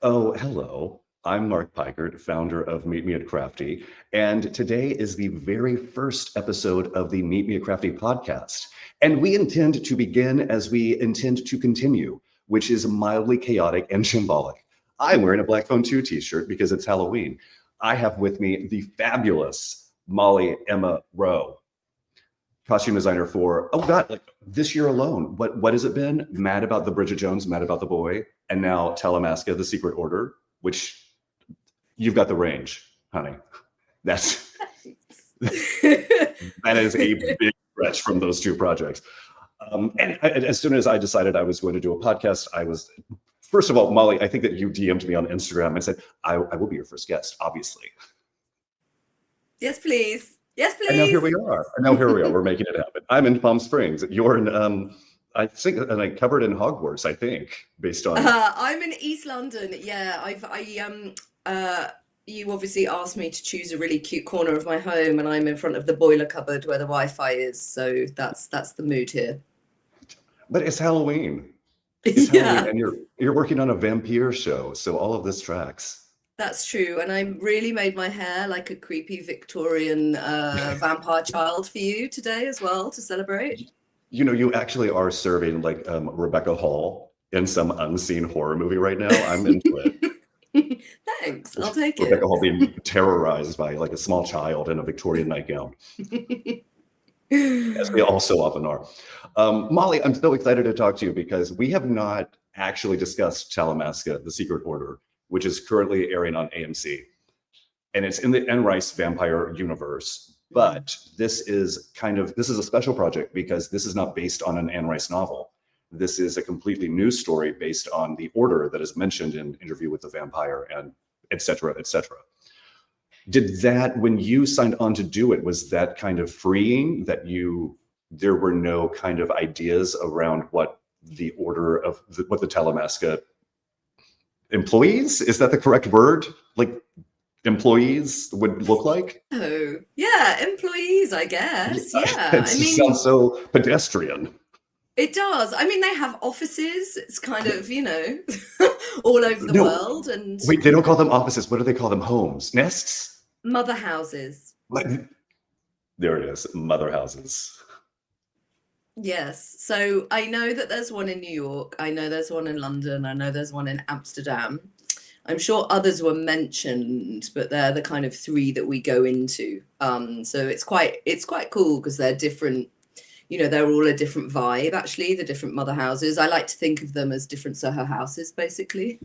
Oh, hello. I'm Mark Pikert, founder of Meet Me at Crafty, and today is the very first episode of the Meet Me at Crafty podcast. And we intend to begin as we intend to continue, which is mildly chaotic and symbolic. I'm wearing a Black Phone 2 t-shirt because it's Halloween. I have with me the fabulous Emma Rowe, costume designer for, oh God, like this year alone. What has it been? Mad About the Bridget Jones, Mad About the Boy, and now Talamasca, The Secret Order, which you've got the range, honey. That's that is a big stretch from those two projects. As soon as I decided I was going to do a podcast, first of all, Molly, I think that you DM'd me on Instagram and said, I will be your first guest, obviously. Yes, please. Yes, please. And now here we are. We're making it happen. I'm in Palm Springs. You're in, I think, and I covered in Hogwarts, I think, based on. I'm in East London. Yeah, you obviously asked me to choose a really cute corner of my home, and I'm in front of the boiler cupboard where the Wi-Fi is. So that's the mood here. But it's Halloween. Halloween, and you're working on a vampire show, so all of this tracks. That's true, and I really made my hair like a creepy Victorian vampire child for you today as well to celebrate. You know, you actually are serving like Rebecca Hall in some unseen horror movie right now. I'm into it. Thanks, I'll take Rebecca Hall being terrorized by like a small child in a Victorian nightgown. As we all so often are. Molly, I'm so excited to talk to you because we have not actually discussed Talamasca, The Secret Order, which is currently airing on AMC. And it's in the Anne Rice vampire universe. But this is a special project because this is not based on an Anne Rice novel. This is a completely new story based on the order that is mentioned in Interview with the Vampire and et cetera, et cetera. Did that, when you signed on to do it, was that kind of freeing that there were no kind of ideas around what the order of what the Talamasca employees, is that the correct word? Like employees would look like? Oh, yeah, employees, I guess. Yeah. It sounds so pedestrian. It does. I mean, they have offices. It's kind of, all over the world. And wait, they don't call them offices. What do they call them? Homes? Nests? Mother houses. There it is. Mother houses. Yes. So I know that there's one in New York. I know there's one in London. I know there's one in Amsterdam. I'm sure others were mentioned, but they're the kind of three that we go into. So it's quite cool because they're different. They're all a different vibe, actually, the different mother houses. I like to think of them as different Soho houses, basically.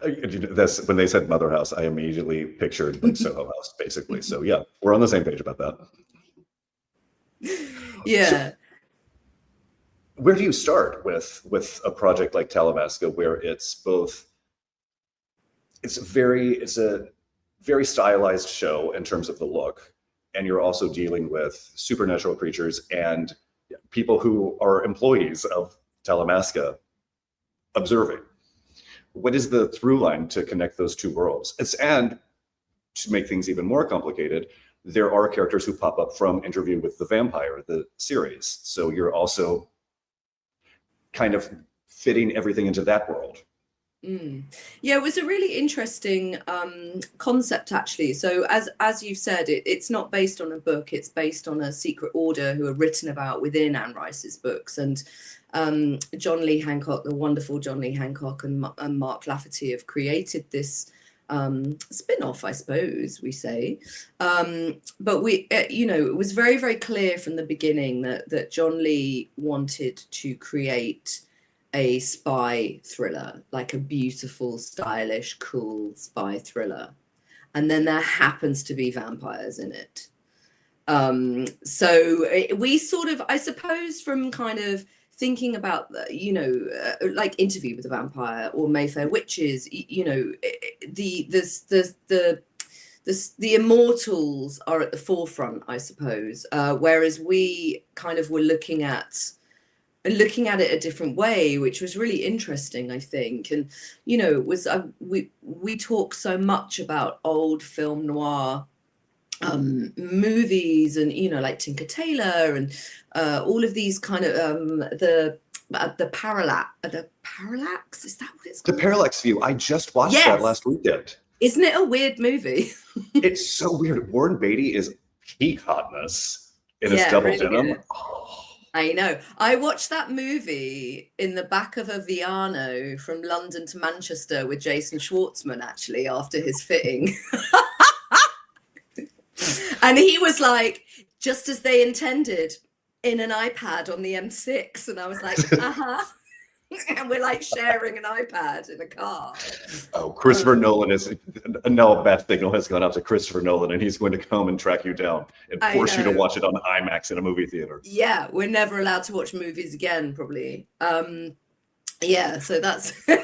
When they said mother house, I immediately pictured like Soho House, basically. So yeah, we're on the same page about that. Yeah. So, where do you start with a project like Talamasca, where it's a very stylized show in terms of the look, and you're also dealing with supernatural creatures and people who are employees of Talamasca observing? What is the through line to connect those two worlds? And to make things even more complicated, there are characters who pop up from Interview with the Vampire, the series. So you're also kind of fitting everything into that world. Yeah, it was a really interesting concept, actually. So as you've said, it's not based on a book. It's based on a secret order who are written about within Anne Rice's books. And John Lee Hancock, the wonderful John Lee Hancock, and Mark Lafferty have created this spin-off, I suppose we say. But it was very, very clear from the beginning that John Lee wanted to create a spy thriller, like a beautiful, stylish, cool spy thriller. And then there happens to be vampires in it. So we sort of, I suppose, from kind of thinking about, like Interview with the Vampire or Mayfair Witches, the immortals are at the forefront, I suppose. Whereas we kind of were looking at it a different way, which was really interesting, I think. And it was we talk so much about old film noir movies, and like Tinker Tailor and all of these kind of the parallax, is that what it's The called? Parallax View. I just watched Yes. that last weekend. Isn't it a weird movie? It's so weird. Warren Beatty is peak hotness in his Yeah, double really denim. good. I know. I watched that movie in the back of a Viano from London to Manchester with Jason Schwartzman, actually, after his fitting. And he was like, just as they intended, in an iPad on the M6. And I was like, uh-huh. And we're like sharing an iPad in a car. Oh, Christopher Nolan is, no, a bad signal has gone out to Christopher Nolan, and he's going to come and track you down and force you to watch it on IMAX in a movie theater. Yeah, we're never allowed to watch movies again, probably. Yeah, so that's so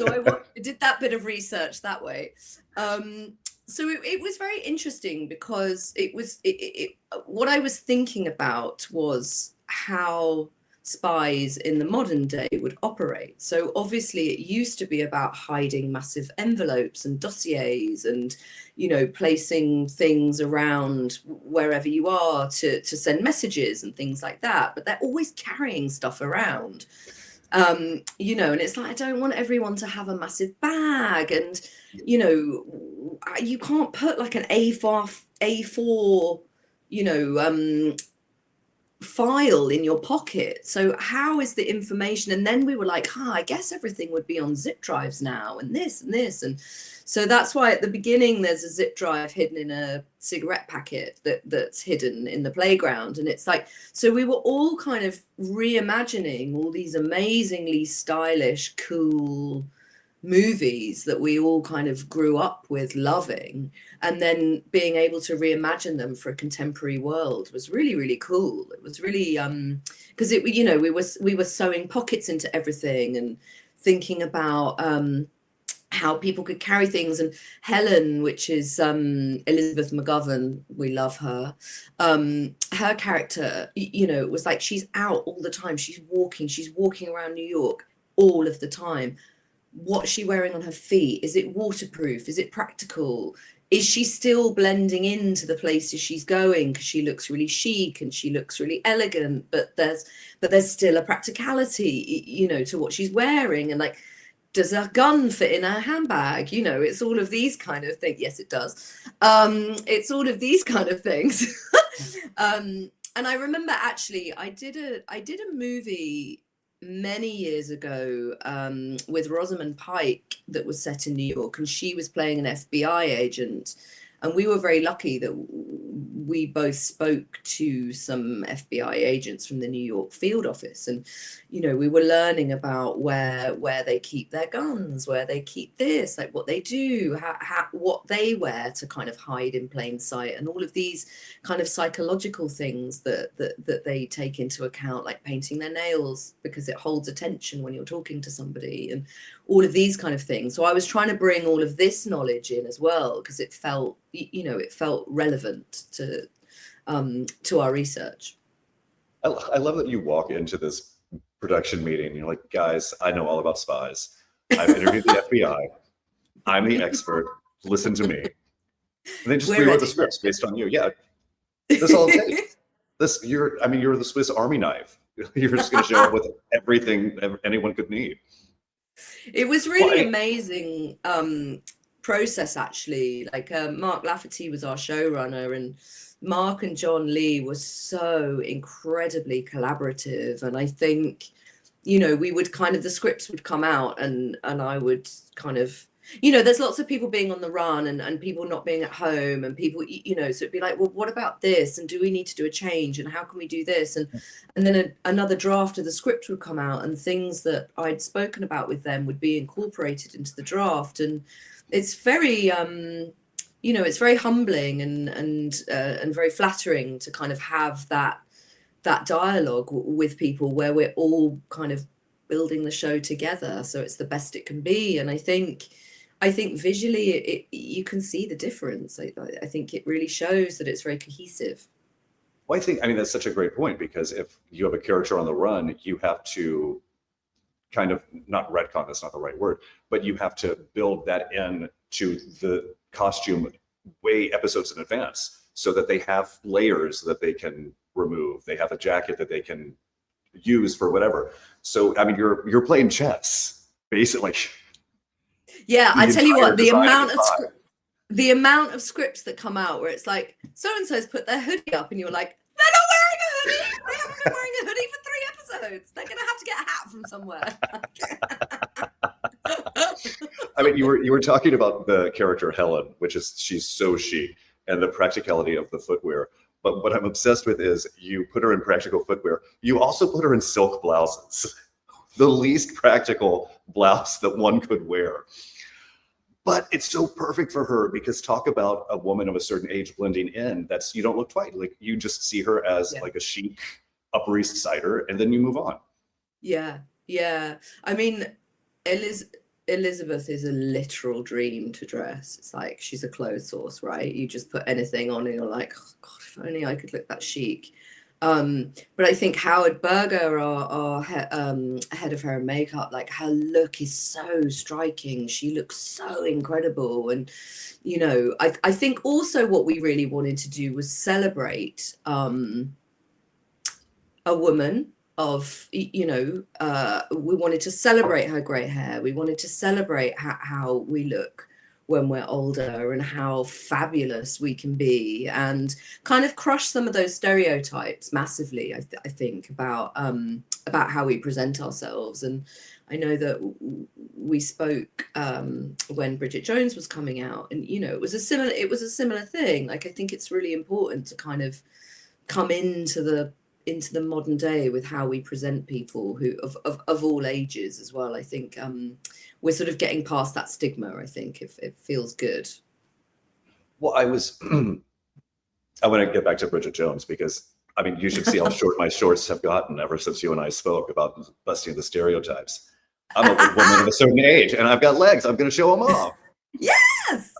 I did that bit of research that way. So it was very interesting because what I was thinking about was how spies in the modern day would operate. So obviously it used to be about hiding massive envelopes and dossiers and, placing things around wherever you are to send messages and things like that. But they're always carrying stuff around. And it's like, I don't want everyone to have a massive bag, and you can't put like an A4 file in your pocket. So how is the information? And then we were like, I guess everything would be on zip drives now, and this and this. And so that's why at the beginning there's a zip drive hidden in a cigarette packet that's hidden in the playground. And it's like, so we were all kind of reimagining all these amazingly stylish, cool movies that we all kind of grew up with loving, and then being able to reimagine them for a contemporary world was really, really cool. It was really because we were sewing pockets into everything and thinking about how people could carry things. And Helen, which is Elizabeth McGovern, we love her, her character, it was like she's out all the time, she's walking around New York all of the time. What's she wearing on her feet? Is it waterproof? Is it practical? Is she still blending into the places she's going because she looks really chic and she looks really elegant, but there's still a practicality, to what she's wearing? And like, does a gun fit in her handbag? It's all of these kind of things. Yes, it does. It's all of these kind of things. And I remember actually I did a movie many years ago with Rosamund Pike that was set in New York, and she was playing an FBI agent, and we were very lucky that we both spoke to some FBI agents from the New York field office, and we were learning about where they keep their guns, where they keep this, like what they do, what they wear to kind of hide in plain sight, and all of these kind of psychological things that they take into account, like painting their nails because it holds attention when you're talking to somebody, and all of these kind of things. So I was trying to bring all of this knowledge in as well, because it felt relevant to our research. I love that you walk into this production meeting and you're like, guys, I know all about spies. I've interviewed the FBI. I'm the expert. Listen to me. And they just rewrote the scripts based on you. Yeah. That's all it takes. You're the Swiss Army knife. You're just going to show up with everything anyone could need. It was really amazing process, actually. Like Mark Lafferty was our showrunner, and Mark and John Lee were so incredibly collaborative. And I think, we would the scripts would come out, and I would kind of, there's lots of people being on the run and people not being at home, and people, so it'd be like, well, what about this? And do we need to do a change? And how can we do this? And then another draft of the script would come out, and things that I'd spoken about with them would be incorporated into the draft. And it's very, it's very humbling and very flattering to kind of have that dialogue with people where we're all kind of building the show together, so it's the best it can be. And I think visually you can see the difference. I think it really shows that it's very cohesive. Well, I mean, that's such a great point, because if you have a character on the run, you have to kind of, not retcon, that's not the right word, but you have to build that in to the costume way episodes in advance, so that they have layers that they can remove. They have a jacket that they can use for whatever. So, I mean, you're playing chess, basically. Yeah, The I tell you entire what, the design amount of of the the amount of scripts that come out where it's like, so and so's put their hoodie up, and you're like, they're not wearing a hoodie. They haven't been wearing a hoodie for 3 episodes. They're gonna have to get a hat from somewhere. I mean, you were talking about the character Helen, which is she's so chic, and the practicality of the footwear. But what I'm obsessed with is you put her in practical footwear. You also put her in silk blouses, the least practical blouse that one could wear. But it's so perfect for her because talk about a woman of a certain age blending in. That's you don't look twice. Like you just see her as like a chic Upper East Sider, and then you move on. Yeah, yeah. I mean, Elizabeth is a literal dream to dress. It's like she's a clothes source, right? You just put anything on and you're like, oh God, if only I could look that chic. But I think Howard Berger, our head of hair and makeup, like her look is so striking. She looks so incredible. And, you know, I think also what we really wanted to do was celebrate a woman of, you know, we wanted to celebrate her grey hair. We wanted to celebrate how we look when we're older and how fabulous we can be, and kind of crush some of those stereotypes massively. I think about how we present ourselves. And I know that we spoke when Bridget Jones was coming out, and you know, it was a similar thing. Like I think it's really important to kind of come into the modern day with how we present people who of all ages as well. I think we're sort of getting past that stigma. I think if it feels good. Well, I want to get back to Bridget Jones because I mean, you should see how short my shorts have gotten ever since you and I spoke about busting the stereotypes. I'm a woman of a certain age and I've got legs. I'm going to show them off. Yes.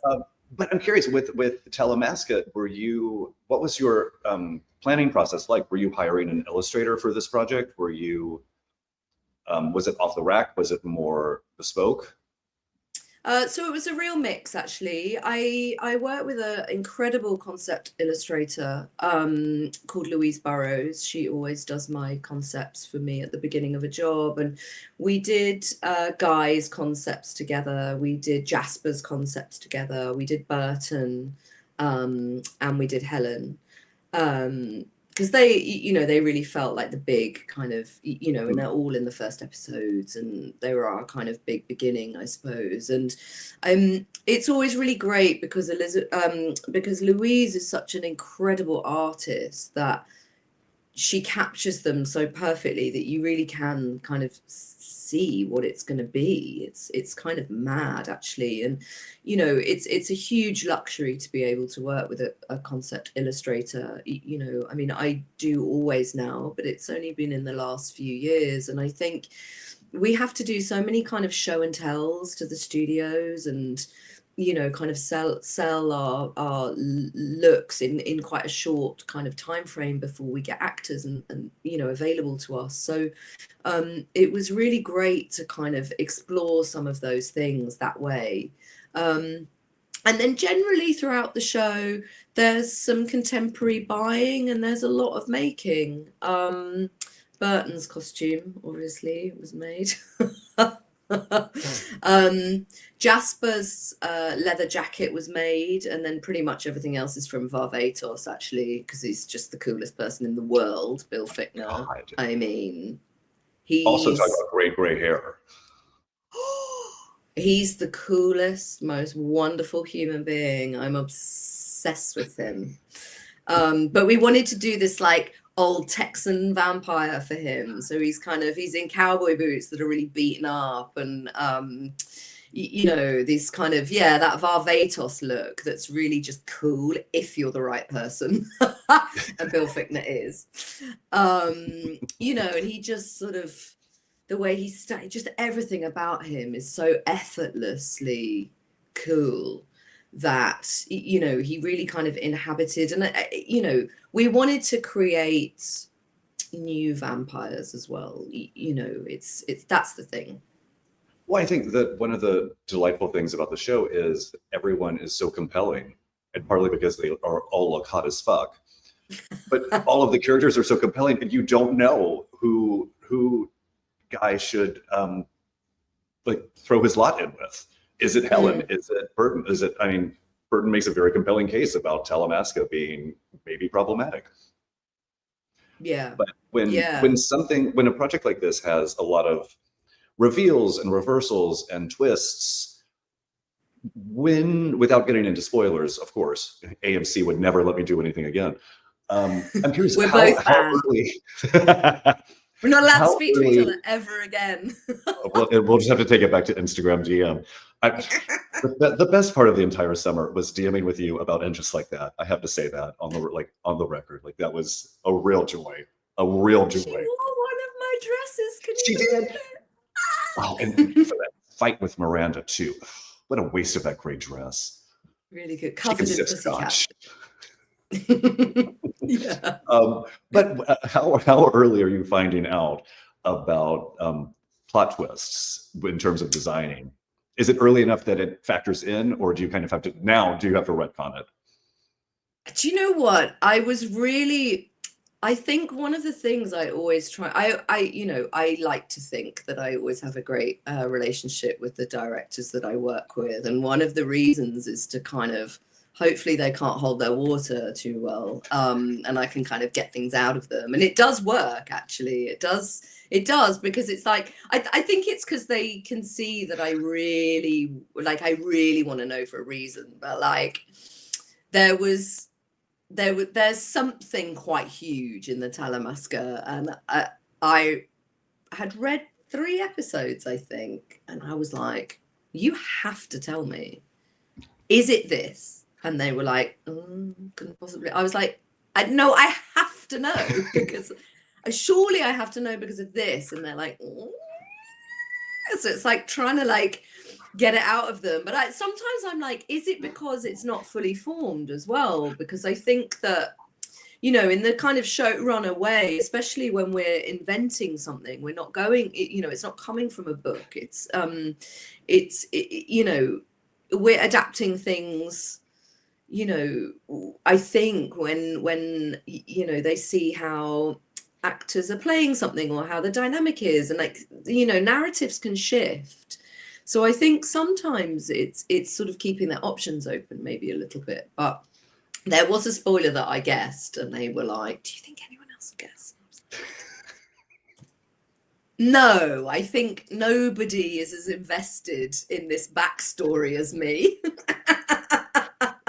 But I'm curious with Talamasca, what was your planning process like? Were you hiring an illustrator for this project? Were you, was it off the rack? Was it more bespoke? So it was a real mix, actually. I worked with an incredible concept illustrator called Louise Burrows. She always does my concepts for me at the beginning of a job. And we did Guy's concepts together. We did Jasper's concepts together. We did Burton and we did Helen. Because they, you know, they really felt like the big kind of, you know, and they're all in the first episodes, and they were our kind of big beginning, I suppose. And it's always really great because because Louise is such an incredible artist that she captures them so perfectly that you really can kind of see what it's going to be. It's kind of mad, actually. And you know, it's a huge luxury to be able to work with a concept illustrator. You know, I mean, I do always now, but it's only been in the last few years. And I think we have to do so many kind of show and tells to the studios, and you know, kind of sell our looks in quite a short kind of time frame before we get actors and you know, available to us. So it was really great to kind of explore some of those things that way. And then generally throughout the show, there's some contemporary buying and there's a lot of making. Burton's costume, obviously, was made. Jasper's leather jacket was made, and then pretty much everything else is from Varvatos, actually, because he's just the coolest person in the world, Bill Fichtner. God. I mean, he's Also talk about great gray hair. He's the coolest, most wonderful human being. I'm obsessed with him. But we wanted to do this like old Texan vampire for him. So he's in cowboy boots that are really beaten up, and you know, these kind of, that Varvatos look that's really just cool if you're the right person. And Bill Fichtner is. You know, and he just sort of, the way just everything about him is so effortlessly cool that, you know, he really kind of inhabited, and you know, we wanted to create new vampires as well. You know, it's that's the thing. Well, I think that one of the delightful things about the show is everyone is so compelling, and partly because they all look hot as fuck. but all of the characters are so compelling, and you don't know who Guy should like throw his lot in with. Is it Helen? Is it Burton? Is it? I mean, Burton makes a very compelling case about Talamasca being maybe problematic. Yeah. But when Yeah. when a project like this has a lot of reveals and reversals and twists, without getting into spoilers, of course, AMC would never let me do anything again. I'm curious We're how both banned. early. We're not allowed to How speak to each early? other ever again. We'll just have to take it back to Instagram DM. The best part of the entire summer was DMing with you about interests like that. I have to say that on the record, like that was a real joy, a real joy. She wore one of my dresses. Can She you did. believe it? Oh, and for that fight with Miranda too. What a waste of that great dress. Really good. She can Covered in sip pussycat. scotch. Yeah. But how early are you finding out about plot twists in terms of designing? Is it early enough that it factors in, or do you kind of have to retcon it? Do you know what? I think one of the things I always try, I like to think that I always have a great relationship with the directors that I work with. And one of the reasons is to kind of, hopefully they can't hold their water too well. And I can kind of get things out of them. And it does work, actually. It does, because it's like, I think it's because they can see that I really want to know for a reason. But like, there's something quite huge in the Talamasca, and I had read 3 episodes, I think, and I was like, you have to tell me, is it this? And they were like, couldn't possibly. I was like, no, I have to know, because surely I have to know because of this. And they're like, so it's like trying to like get it out of them. But sometimes I'm like, is it because it's not fully formed as well? Because I think that, in the kind of showrunner way, especially when we're inventing something, we're not going, it's not coming from a book. We're adapting things, I think when they see how actors are playing something or how the dynamic is, and narratives can shift. So I think sometimes it's sort of keeping their options open maybe a little bit. But there was a spoiler that I guessed, and they were like, do you think anyone else guessed? No, I think nobody is as invested in this backstory as me.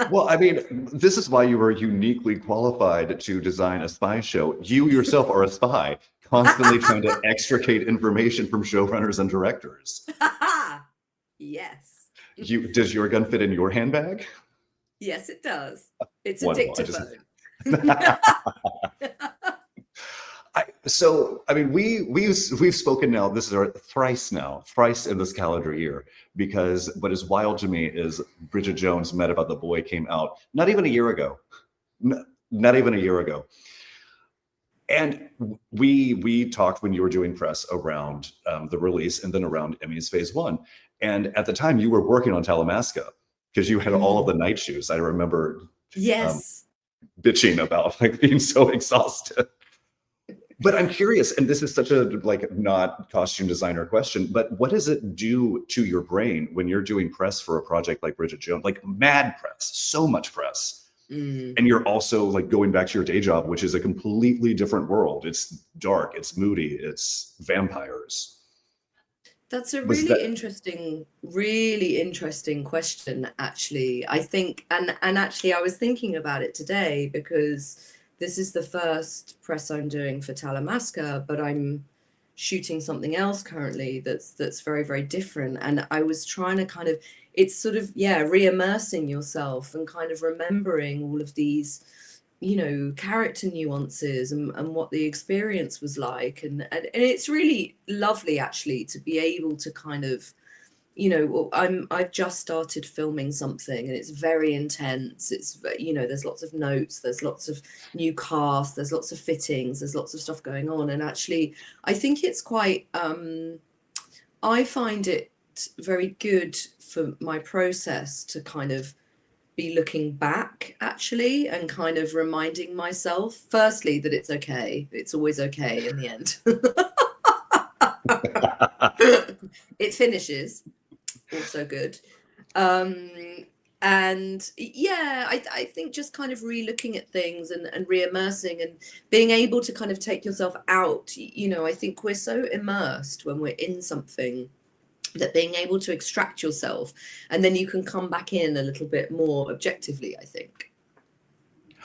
Well, I mean, this is why you were uniquely qualified to design a spy show. You yourself are a spy, constantly trying to extricate information from showrunners and directors. Yes. Does your gun fit in your handbag? Yes, it does. It's a Wonderful. dictaphone. I mean, we've spoken now. This is our thrice in this calendar year, because what is wild to me is Bridget Jones' Met About the Boy came out not even a year ago, and we talked when you were doing press around the release and then around Emmy's Phase 1, and at the time you were working on Talamasca because you had all of the night shoes. I remember, yes, bitching about like being so exhausted. But I'm curious, and this is such a not costume designer question, but what does it do to your brain when you're doing press for a project like Bridget Jones, like mad press, so much press, and you're also like going back to your day job, which is a completely different world. It's dark, it's moody, it's vampires. That's a really interesting question, actually. I think, and actually, I was thinking about it today because this is the first press I'm doing for Talamasca, but I'm shooting something else currently that's very, very different. And I was trying to kind of, it's sort of, re-immersing yourself and kind of remembering all of these, character nuances and what the experience was like. And it's really lovely, actually, to be able to kind of, I've just started filming something and it's very intense. It's, there's lots of notes, there's lots of new cast, there's lots of fittings, there's lots of stuff going on. And actually, I think it's quite, I find it very good for my process to kind of be looking back actually and kind of reminding myself, firstly, that it's okay. It's always okay in the end. It finishes, also good. And yeah, I think just kind of re-looking at things and re-immersing and being able to kind of take yourself out. You know, I think we're so immersed when we're in something that being able to extract yourself and then you can come back in a little bit more objectively, I think.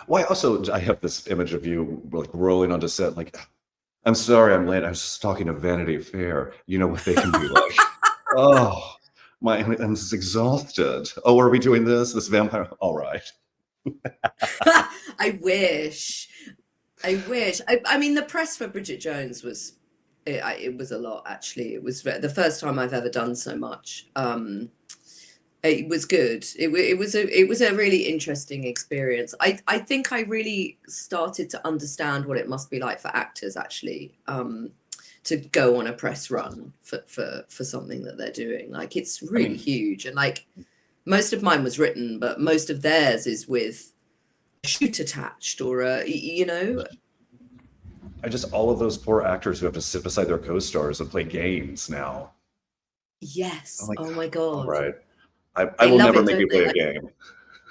Well, I have this image of you like rolling onto set, like, I'm sorry I'm late. I was just talking to Vanity Fair. You know what they can be like. Oh, I'm just exhausted. Oh, are we doing this vampire? All right. I wish. I mean, the press for Bridget Jones was, it was a lot, actually. It was the first time I've ever done so much. It was good. It was a really interesting experience. I think I really started to understand what it must be like for actors, actually, to go on a press run for something that they're doing. Like, it's really huge. And like, most of mine was written, but most of theirs is with a shoot attached or a, you know. All of those poor actors who have to sit beside their co-stars and play games now. Yes. Like, Oh my all God. right. I They will love never it, make you don't they? play a Like, game.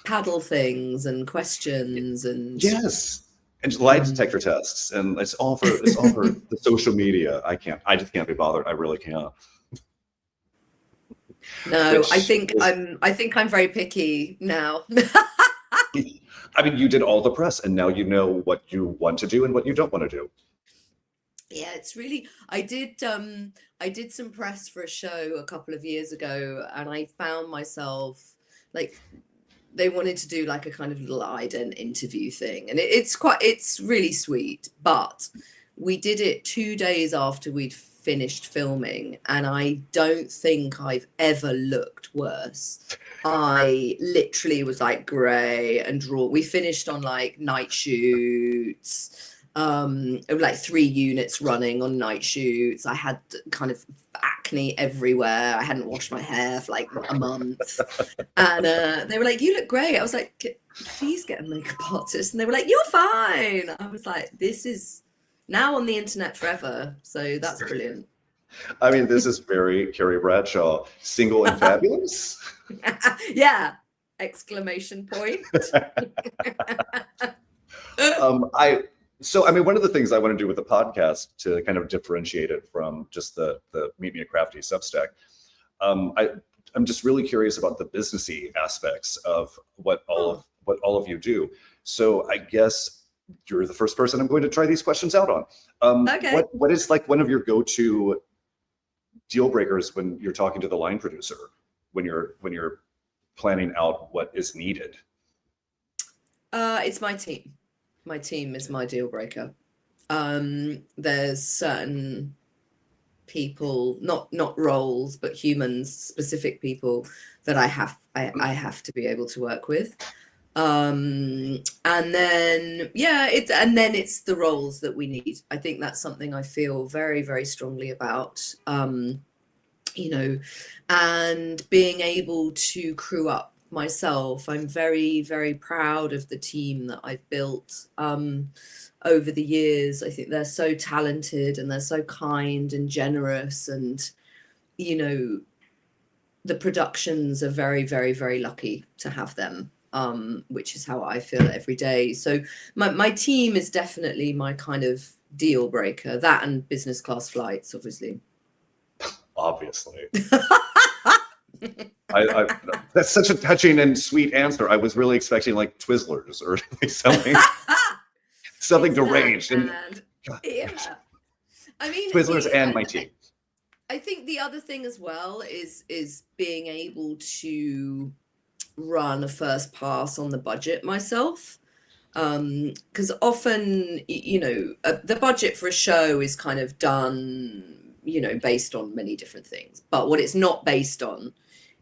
paddle things and questions and Yes. And lie detector tests. And it's all for the social media. I just can't be bothered. I really can't. no, Which I think is, I'm very picky now. I mean, you did all the press and now you know what you want to do and what you don't want to do. Yeah, it's really, I did some press for a show a couple of years ago and I found myself like, they wanted to do like a kind of little ident interview thing, and it's really sweet, but we did it 2 days after we'd finished filming and I don't think I've ever looked worse. I literally was like grey and draw. We finished on like night shoots, like 3 units running on night shoots. I had kind of acne everywhere. I hadn't washed my hair for like a month. And they were like, "You look great." I was like, "Please get a makeup artist." And they were like, "You're fine." I was like, this is now on the internet forever. So that's brilliant. I mean, this is very Carrie Bradshaw, single and fabulous. Yeah. Exclamation point. So, I mean, one of the things I want to do with the podcast to kind of differentiate it from just the Meet Me at Crafty Substack, I'm just really curious about the businessy aspects of what all of you do. So I guess you're the first person I'm going to try these questions out on. Okay. What is like one of your go-to deal breakers when you're talking to the line producer, when you're planning out what is needed? It's my team. My team is my deal breaker. There's certain people, not roles, but humans, specific people that I have to be able to work with. And then it's the roles that we need. I think that's something I feel very, very strongly about. You know, and being able to crew up myself. I'm very, very proud of the team that I've built over the years. I think they're so talented and they're so kind and generous, and you know, the productions are very, very, very lucky to have them, which is how I feel every day. So my team is definitely my kind of deal breaker. That and business class flights, obviously. Obviously. That's such a touching and sweet answer. I was really expecting like Twizzlers or something deranged. Yeah, I mean, Twizzlers and my team. I think the other thing as well is being able to run a first pass on the budget myself. Because often, you know, the budget for a show is kind of done, you know, based on many different things. But what it's not based on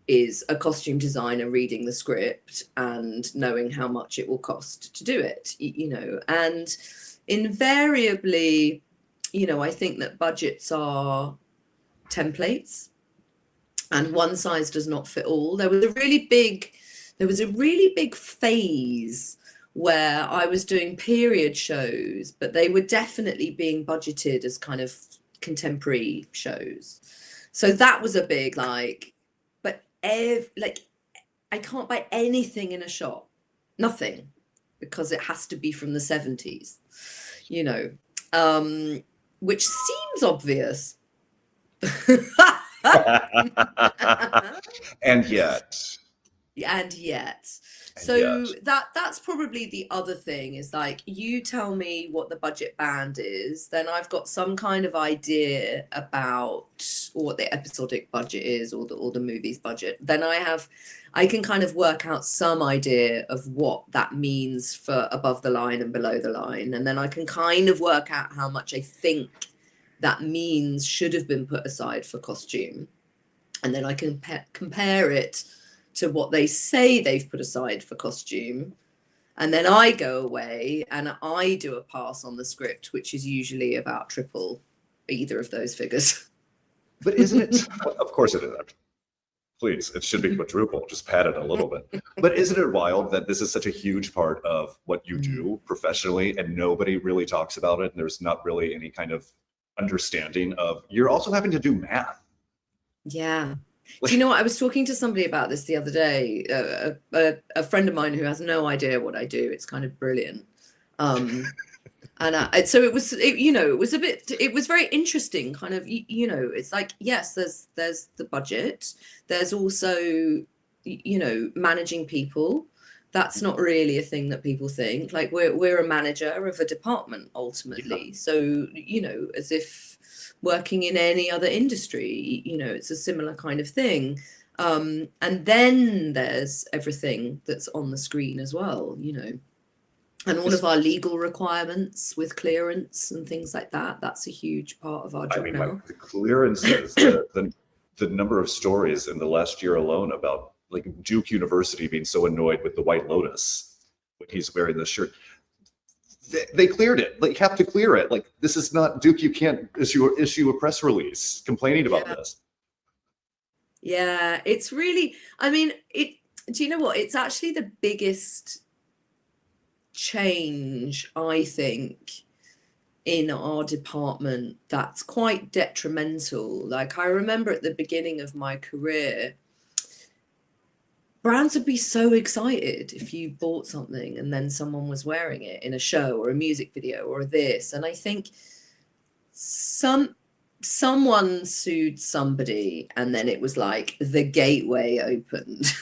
is a costume designer reading the script and knowing how much it will cost to do it, you know. And invariably, you know, I think that budgets are templates and one size does not fit all. There was a really big there was a really big phase where I was doing period shows, but they were definitely being budgeted as kind of contemporary shows. So that was a big like, but like I can't buy anything in a shop, nothing, because it has to be from the 70s, you know, which seems obvious. And yet. And yet. And So yet. that's probably the other thing is like, you tell me what the budget band is, then I've got some kind of idea about what the episodic budget is, or the movie's budget. Then I can kind of work out some idea of what that means for above the line and below the line. And then I can kind of work out how much I think that means should have been put aside for costume. And then I can compare it to what they say they've put aside for costume. And then I go away and I do a pass on the script, which is usually about triple either of those figures. But isn't it? Of course it is. Please, it should be quadruple. Just pad it a little bit. But isn't it wild that this is such a huge part of what you do professionally and nobody really talks about it? And there's not really any kind of understanding of, you're also having to do math. Yeah. Do you know what? I was talking to somebody about this the other day, a friend of mine who has no idea what I do. It's kind of brilliant. And so it was very interesting, kind of, it's like, yes, there's the budget. There's also, managing people. That's not really a thing that people think. Like we're a manager of a department ultimately. Yeah. So, as if working in any other industry, it's a similar kind of thing. And then there's everything that's on the screen as well, and all of our legal requirements with clearance and things like that. That's a huge part of our job now. Like the clearances, the number of stories in the last year alone about like Duke University being so annoyed with the White Lotus when he's wearing the shirt. They cleared it. Like, you have to clear it. Like, this is not Duke. You can't issue a press release complaining about this. Yeah, it's really, do you know what? It's actually the biggest change, I think, in our department that's quite detrimental. Like, I remember at the beginning of my career, brands would be so excited if you bought something and then someone was wearing it in a show or a music video or this. And I think someone sued somebody and then it was like the gateway opened.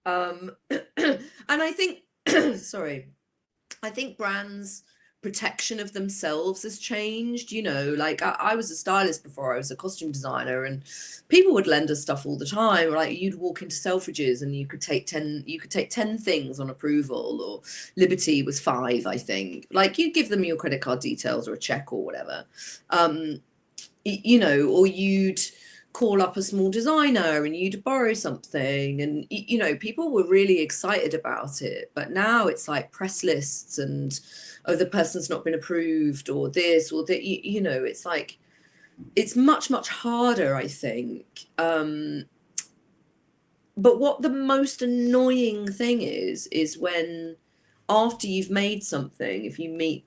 And I think, I think brands' protection of themselves has changed. Like I was a stylist before I was a costume designer, and people would lend us stuff all the time. Like you'd walk into Selfridges and you could take 10 things on approval, or Liberty was 5, I think. Like you'd give them your credit card details or a check or whatever, or you'd call up a small designer and you'd borrow something, and people were really excited about it. But now it's like press lists and, oh, the person's not been approved, or this or that. It's like, it's much harder, I think. But what the most annoying thing is when after you've made something, if you meet,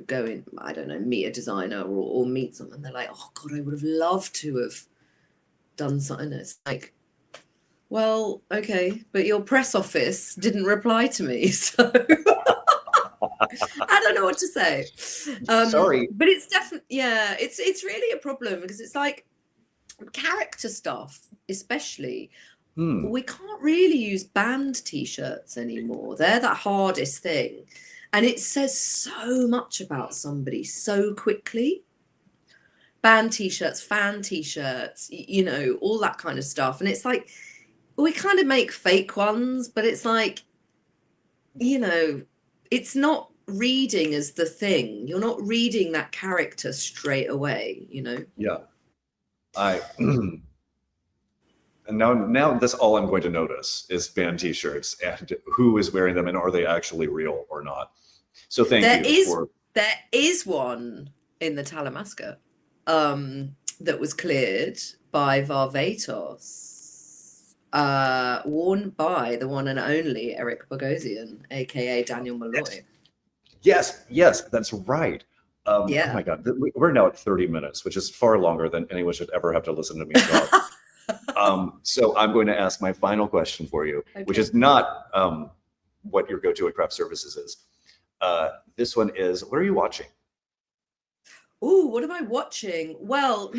go in, I don't know, meet a designer or meet someone, they're like, oh God, I would have loved to have done something. It's like, well, okay, but your press office didn't reply to me, so I don't know what to say. Sorry, but it's definitely, yeah, it's really a problem, because it's like character stuff, especially. We can't really use band t-shirts anymore. They're the hardest thing, and it says so much about somebody so quickly. Band t-shirts, fan t-shirts, all that kind of stuff. And it's like, we kind of make fake ones, but it's like, it's not reading as the thing. You're not reading that character straight away, Yeah. And now that's all I'm going to notice is band t-shirts and who is wearing them and are they actually real or not. So thank you. There is one in the Talamasca that was cleared by Varvatos. worn by the one and only Eric Bogosian, aka Daniel Malloy. Yes, that's right. Oh Yeah. my God, we're now at 30 minutes, which is far longer than anyone should ever have to listen to me talk. So I'm going to ask my final question for you, which Okay. is not what your go-to at craft services is. This one is, what are you watching? Ooh, what am I watching? Well,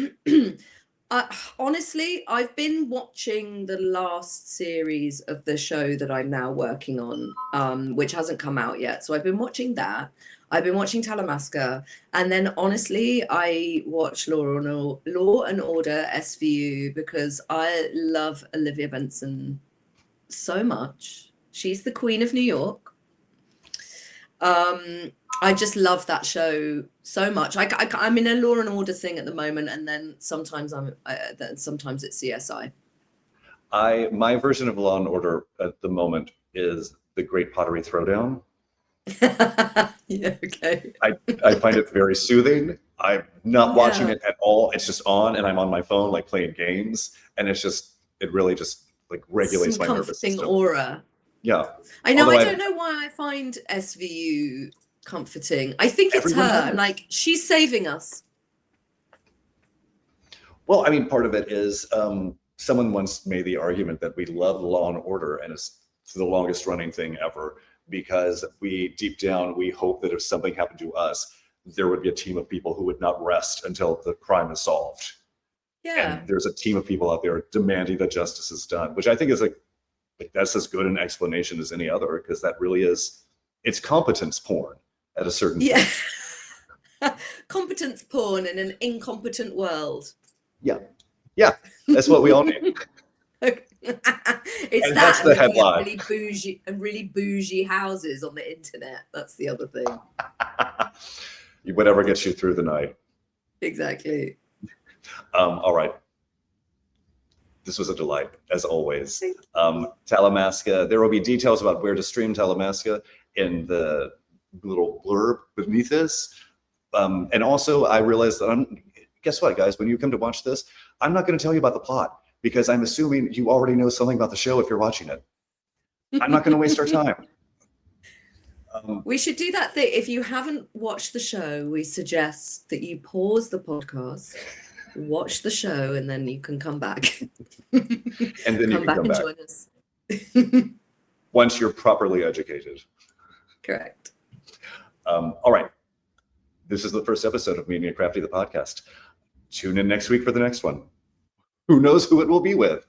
honestly, I've been watching the last series of the show that I'm now working on, which hasn't come out yet. So I've been watching that. I've been watching Talamasca, and then honestly, I watch Law and Order SVU because I love Olivia Benson so much. She's the Queen of New York. I just love that show so much. I'm in a Law and Order thing at the moment, and then sometimes sometimes it's CSI. My version of Law and Order at the moment is the Great Pottery Throwdown. Yeah, okay. I find it very soothing. I'm not watching it at all. It's just on, and I'm on my phone, like playing games, and it really just like regulates my nervous system. Aura. Yeah, I know. I don't know why I find SVU comforting. I think it's her. Like, she's saving us. Well, I mean, part of it is someone once made the argument that we love Law and Order, and it's the longest running thing ever, because deep down, we hope that if something happened to us, there would be a team of people who would not rest until the crime is solved. Yeah. And there's a team of people out there demanding that justice is done, which I think is like that's as good an explanation as any other, because that really is, it's competence porn at a certain point. Competence porn in an incompetent world. Yeah, that's what we all need. It's and that's the headline. Really bougie houses on the internet. That's the other thing. Whatever gets you through the night. Exactly. All right. This was a delight, as always. Talamasca, there will be details about where to stream Talamasca in the little blurb beneath this. And also, I realized that guess what, guys? When you come to watch this, I'm not going to tell you about the plot, because I'm assuming you already know something about the show if you're watching it. I'm not going to waste our time. We should do that thing. If you haven't watched the show, we suggest that you pause the podcast, watch the show, and then you can come back. And then you can come back. Join us. Once you're properly educated. Correct. All right. This is the first episode of Media Crafty, the podcast. Tune in next week for the next one. Who knows who it will be with?